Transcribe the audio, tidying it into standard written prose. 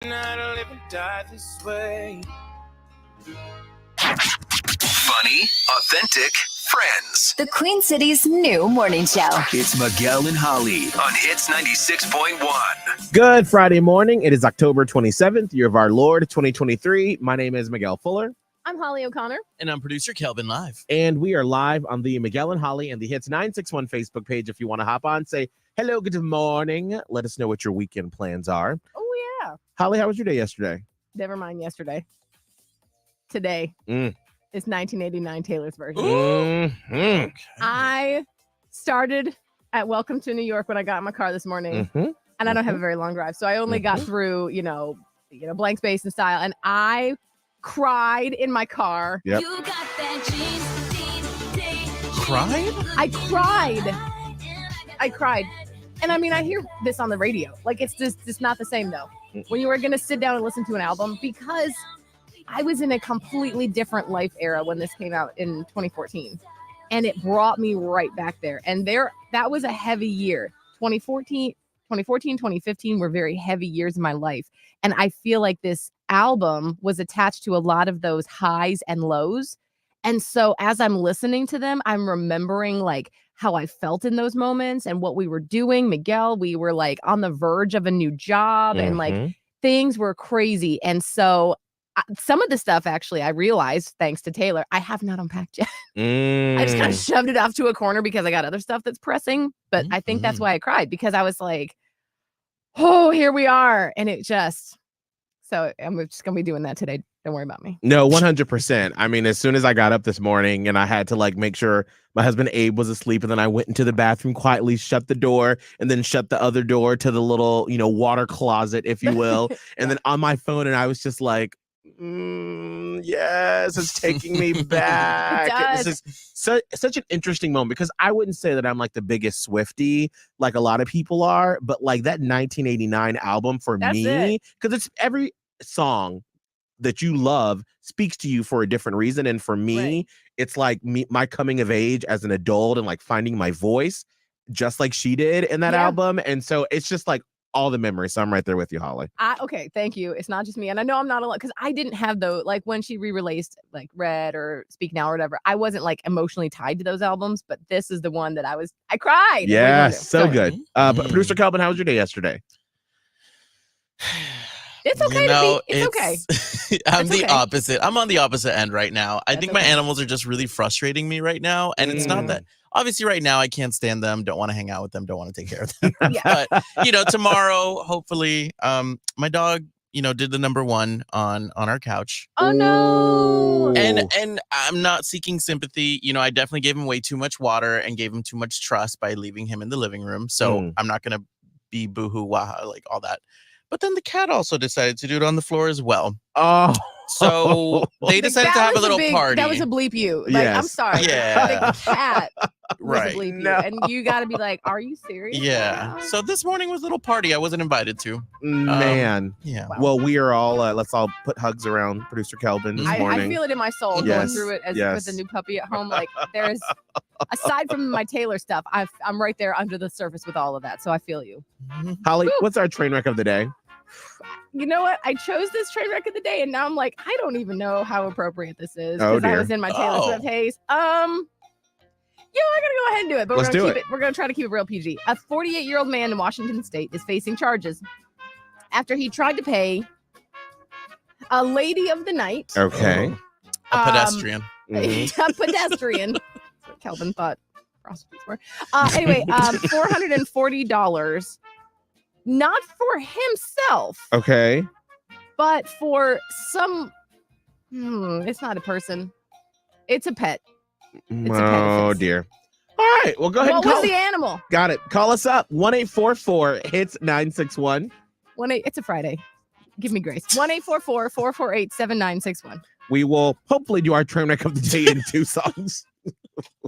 I'll live and die this way. Funny, authentic, friends. The Queen City's new morning show. It's Miguel and Holly on Hits 96.1. Good Friday morning. It is October 27th, year of our Lord, 2023. My name is Miguel Fuller. I'm Holly O'Connor. And I'm producer Kelvin Live. And we are live on the Miguel and Holly and the Hits 961 Facebook page. If you want to hop on, say hello, good morning. Let us know what your weekend plans are. Oh, yeah. Holly, how was your day yesterday? Never mind yesterday. Today is 1989 Taylor's version. Mm-hmm. I started at Welcome to New York when I got in my car this morning. And I don't have a very long drive. So I only got through, Blank Space and Style. And I cried in my car. Yep. You got that Cried? I cried. And I mean, I hear this on the radio. Like, it's just not the same, though. When you were going to sit down and listen to an album, because I was in a completely different life era when this came out in 2014. And it brought me right back there. And that was a heavy year. 2014, 2015 were very heavy years in my life. And I feel like this album was attached to a lot of those highs and lows. And so as I'm listening to them, I'm remembering like how I felt in those moments and what we were doing. Miguel, we were like on the verge of a new job and like things were crazy. And so some of the stuff, actually, I realized, thanks to Taylor, I have not unpacked yet. I just kind of shoved it off to a corner because I got other stuff that's pressing. But I think that's why I cried, because I was like, oh, here we are. And so I'm just going to be doing that today. Don't worry about me. No, 100%. I mean, as soon as I got up this morning and I had to like make sure my husband Abe was asleep, and then I went into the bathroom quietly, shut the door, and then shut the other door to the little, water closet, if you will. And then on my phone, and I was just like, yes, it's taking me back. This is such an interesting moment, because I wouldn't say that I'm like the biggest Swiftie like a lot of people are, but like that 1989 album for me, because it's every song that you love speaks to you for a different reason. And for me, it's like my coming of age as an adult and like finding my voice, just like she did in that album. And so it's just like all the memories. So I'm right there with you, Holly. Okay, thank you. It's not just me. And I know I'm not alone, because I didn't have like when she re-released like Red or Speak Now or whatever, I wasn't like emotionally tied to those albums, but this is the one that I cried. Yeah, so good. Producer Calvin, how was your day yesterday? It's okay it's okay. I'm the opposite. I'm on the opposite end right now. I think my animals are just really frustrating me right now. And it's not that, obviously right now I can't stand them, don't want to hang out with them, don't want to take care of them. But, tomorrow, hopefully, my dog, did the number one on our couch. Oh, no. And I'm not seeking sympathy. I definitely gave him way too much water and gave him too much trust by leaving him in the living room. So I'm not going to be boohoo, waha, like all that. But then the cat also decided to do it on the floor as well. Oh. So they decided to have a little party. That was a bleep you. Like, I'm sorry. Yeah. The cat was a bleep you. And you got to be like, are you serious? Yeah. Right, so this morning was a little party I wasn't invited to. Man. Yeah. Wow. Well, we are all, let's all put hugs around producer Kelvin this morning. I feel it in my soul going through it with the new puppy at home. Like, there's, aside from my Taylor stuff, I'm right there under the surface with all of that. So I feel you. Holly, what's our train wreck of the day? You know what? I chose this train wreck of the day, and now I'm like, I don't even know how appropriate this is, because I was in my Taylor Swift haze. I'm gonna go ahead and do it, but we're gonna try to keep it real PG. A 48-year-old man in Washington State is facing charges after he tried to pay a lady of the night. Okay. A pedestrian. A pedestrian. That's what Kelvin thought prostitutes were. Anyway, $440. Not for himself. Okay. But for some, it's not a person. It's a pet. Oh, dear. All right. Well, go ahead and call. What was the animal? Got it. Call us up. 1-844-HITS-961. It's a Friday. Give me grace. 1-844-448-7961. We will hopefully do our train wreck of the day in 2 songs.